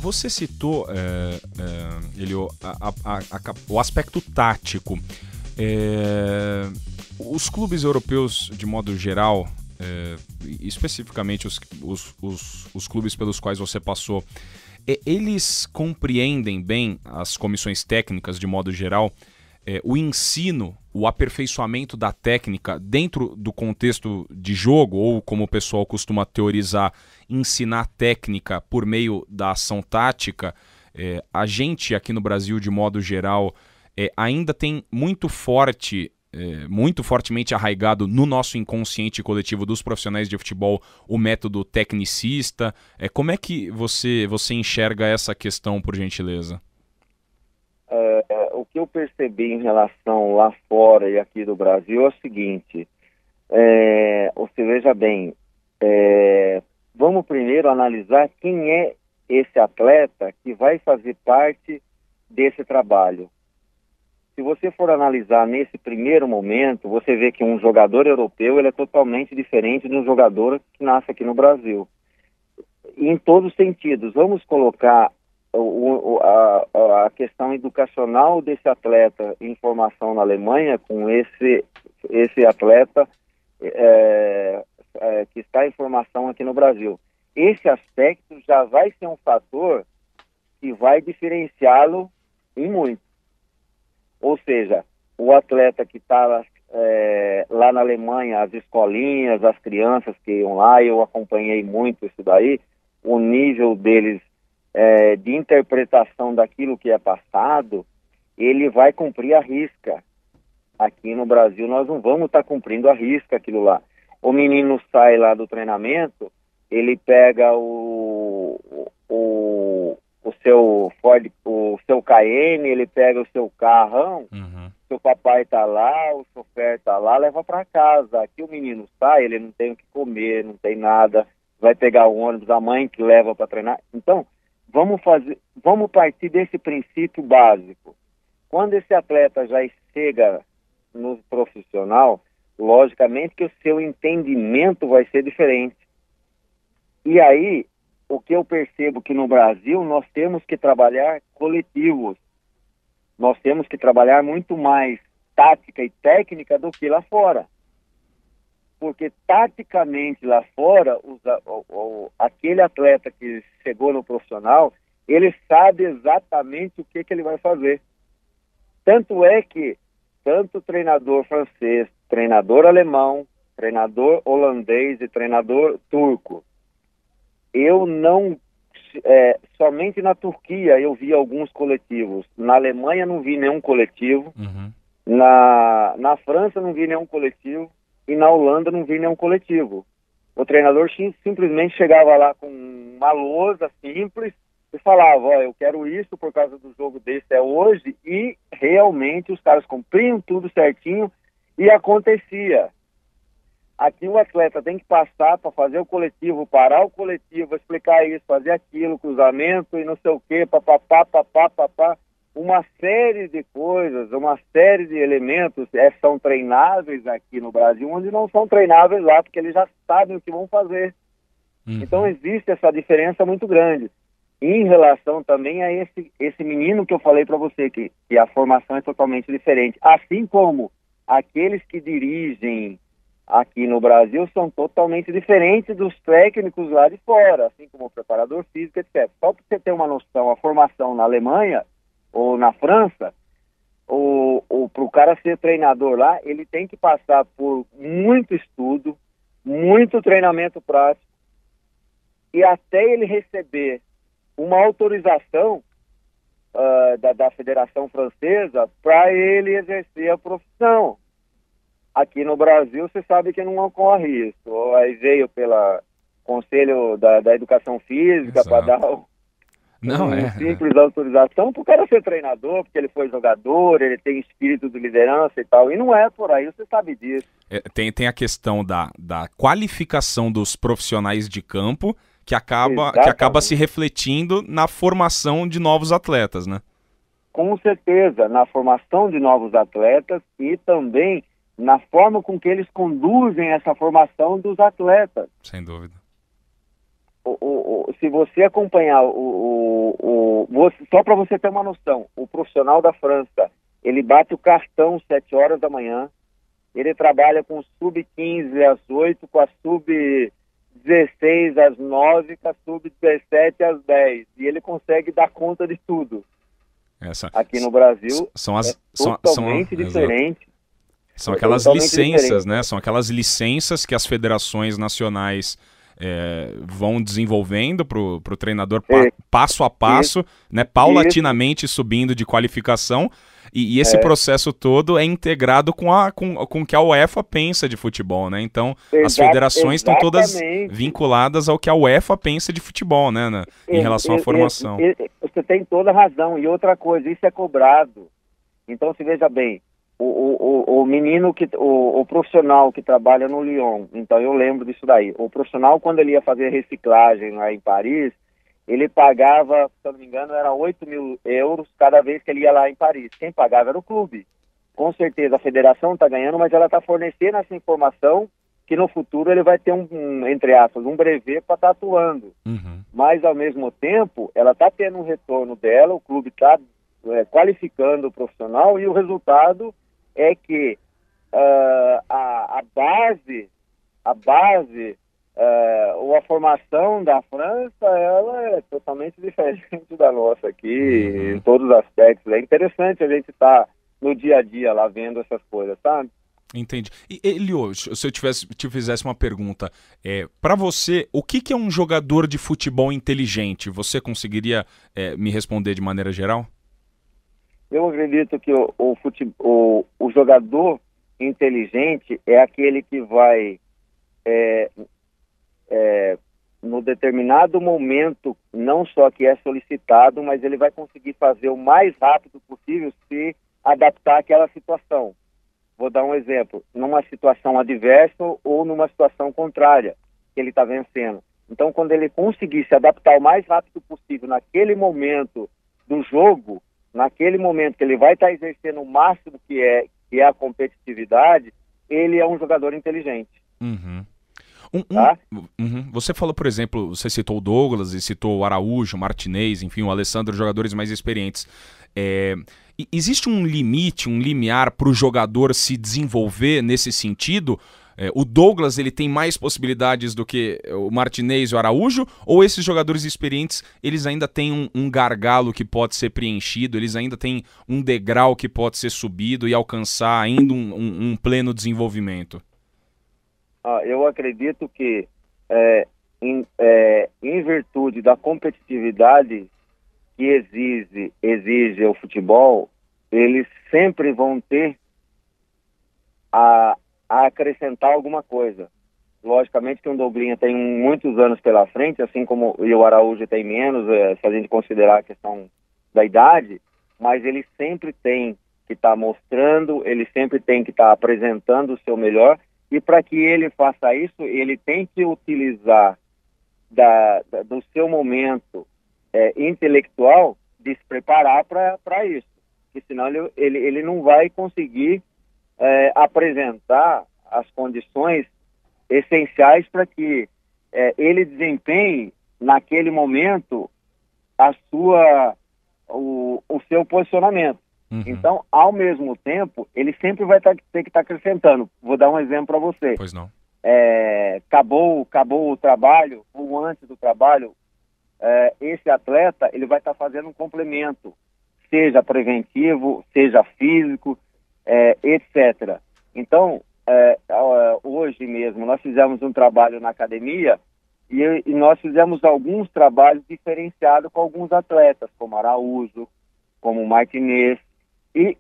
Você citou, Elio, o aspecto tático. Os clubes europeus, de modo geral, especificamente os clubes pelos quais você passou, eles compreendem bem, as comissões técnicas, de modo geral, o ensino, o aperfeiçoamento da técnica dentro do contexto de jogo, ou como o pessoal costuma teorizar, ensinar técnica por meio da ação tática. A gente aqui no Brasil, de modo geral, ainda tem muito fortemente arraigado no nosso inconsciente coletivo dos profissionais de futebol o método tecnicista. Como é que você enxerga essa questão, por gentileza? O que eu percebi em relação lá fora e aqui do Brasil é o seguinte, você veja bem, vamos primeiro analisar quem é esse atleta que vai fazer parte desse trabalho. Se você for analisar nesse primeiro momento, você vê que um jogador europeu ele é totalmente diferente de um jogador que nasce aqui no Brasil. E em todos os sentidos. Vamos colocar a questão educacional desse atleta em formação na Alemanha com esse atleta que está em formação aqui no Brasil. Esse aspecto já vai ser um fator que vai diferenciá-lo em muito. Ou seja, o atleta que está lá na Alemanha, as escolinhas, as crianças que iam lá, eu acompanhei muito isso daí, o nível deles de interpretação daquilo que é passado, ele vai cumprir a risca. Aqui no Brasil nós não vamos estar cumprindo a risca aquilo lá. O menino sai lá do treinamento, ele pega o seu Ford, o seu Cayenne, ele pega o seu carrão, seu papai tá lá, o chofer tá lá, leva para casa. Aqui o menino sai, ele não tem o que comer, não tem nada, vai pegar o ônibus, a mãe que leva para treinar. Então, vamos partir desse princípio básico. Quando esse atleta já chega no profissional, logicamente que o seu entendimento vai ser diferente. E aí, o que eu percebo que no Brasil nós temos que trabalhar coletivos. Nós temos que trabalhar muito mais tática e técnica do que lá fora. Porque taticamente lá fora, aquele atleta que chegou no profissional, ele sabe exatamente o que ele vai fazer. Tanto é que, tanto treinador francês, treinador alemão, treinador holandês e treinador turco, eu não... somente na Turquia eu vi alguns coletivos. Na Alemanha não vi nenhum coletivo. Na França não vi nenhum coletivo. E na Holanda não vi nenhum coletivo. O treinador simplesmente chegava lá com uma lousa simples e falava, eu quero isso por causa do jogo desse hoje, e realmente os caras cumpriam tudo certinho e acontecia. Aqui o atleta tem que passar para fazer o coletivo, parar o coletivo, explicar isso, fazer aquilo, cruzamento e não sei o quê, papapá. Uma série de coisas, uma série de elementos são treináveis aqui no Brasil, onde não são treináveis lá, porque eles já sabem o que vão fazer. Então existe essa diferença muito grande. Em relação também a esse menino que eu falei para você, que a formação é totalmente diferente. Assim como aqueles que dirigem aqui no Brasil são totalmente diferentes dos técnicos lá de fora, assim como o preparador físico, etc. Só para você ter uma noção, a formação na Alemanha ou na França, para o cara ser treinador lá, ele tem que passar por muito estudo, muito treinamento prático, e até ele receber uma autorização da Federação Francesa para ele exercer a profissão. Aqui no Brasil, você sabe que não ocorre isso. Aí veio pelo Conselho da Educação Física para dar simples autorização para o cara ser treinador, porque ele foi jogador, ele tem espírito de liderança e tal. E não é por aí, você sabe disso. Tem a questão da qualificação dos profissionais de campo, que acaba se refletindo na formação de novos atletas, né? Com certeza, na formação de novos atletas e também na forma com que eles conduzem essa formação dos atletas. Sem dúvida. se você acompanhar só para você ter uma noção, o profissional da França, ele bate o cartão 7 horas da manhã, ele trabalha com sub-15 às 8, com a sub-16 às 9, com a sub-17 às 10, e ele consegue dar conta de tudo. Aqui no Brasil totalmente diferente. São aquelas licenças, né? São aquelas licenças que as federações nacionais vão desenvolvendo para o treinador passo a passo, né? Paulatinamente subindo de qualificação. E esse processo todo é integrado com o que a UEFA pensa de futebol, né? Então, as federações estão todas vinculadas ao que a UEFA pensa de futebol, né? Em relação à formação. Você tem toda a razão. E outra coisa, isso é cobrado. Então, se veja bem, o menino, o profissional que trabalha no Lyon, então eu lembro disso daí. O profissional, quando ele ia fazer reciclagem lá em Paris, ele pagava, se eu não me engano, era 8 mil euros cada vez que ele ia lá em Paris. Quem pagava era o clube. Com certeza a federação está ganhando, mas ela está fornecendo essa informação que no futuro ele vai ter entre aspas, um brevet para estar atuando. Uhum. Mas, ao mesmo tempo, ela está tendo um retorno dela, o clube está qualificando o profissional, e o resultado é que a base ou a formação da França, ela é totalmente diferente da nossa aqui, em todos os aspectos. É interessante a gente estar no dia a dia lá vendo essas coisas, sabe? Entendi. E, Elio, se eu te fizesse uma pergunta, para você, o que é um jogador de futebol inteligente? Você conseguiria me responder de maneira geral? Eu acredito que o jogador inteligente é aquele que vai, no determinado momento, não só que é solicitado, mas ele vai conseguir fazer o mais rápido possível se adaptar àquela situação. Vou dar um exemplo, numa situação adversa ou numa situação contrária, que ele está vencendo. Então, quando ele conseguir se adaptar o mais rápido possível naquele momento do jogo, naquele momento que ele vai estar exercendo o máximo que é a competitividade, ele é um jogador inteligente. Uhum. Tá? Você falou, por exemplo, você citou o Douglas e citou o Araújo, o Martinez, enfim, o Alessandro, jogadores mais experientes. Existe um limite, um limiar para o jogador se desenvolver nesse sentido? O Douglas, ele tem mais possibilidades do que o Martinez e o Araújo? Ou esses jogadores experientes, eles ainda têm um gargalo que pode ser preenchido, eles ainda têm um degrau que pode ser subido e alcançar ainda um pleno desenvolvimento? Eu acredito que, em virtude da competitividade que exige o futebol, eles sempre vão ter a acrescentar alguma coisa. Logicamente que o Douglinha tem muitos anos pela frente, assim como o Araújo tem menos, se a gente considerar a questão da idade, mas ele sempre tem que estar mostrando, ele sempre tem que estar apresentando o seu melhor, e para que ele faça isso, ele tem que utilizar do seu momento intelectual de se preparar para isso, porque senão ele não vai conseguir apresentar as condições essenciais para que ele desempenhe naquele momento o seu posicionamento. Uhum. Então, ao mesmo tempo, ele sempre vai ter que estar acrescentando. Vou dar um exemplo para você. Pois não. Acabou o trabalho, ou antes do trabalho, esse atleta ele vai estar fazendo um complemento, seja preventivo, seja físico, etc. Então, hoje mesmo, nós fizemos um trabalho na academia e nós fizemos alguns trabalhos diferenciados com alguns atletas, como Araújo, como Martinez, e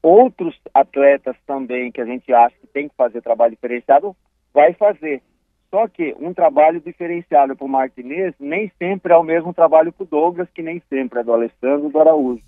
outros atletas também que a gente acha que tem que fazer trabalho diferenciado, vai fazer. Só que um trabalho diferenciado para o Martinez nem sempre é o mesmo trabalho para o Douglas, que nem sempre é do Alessandro e do Araújo.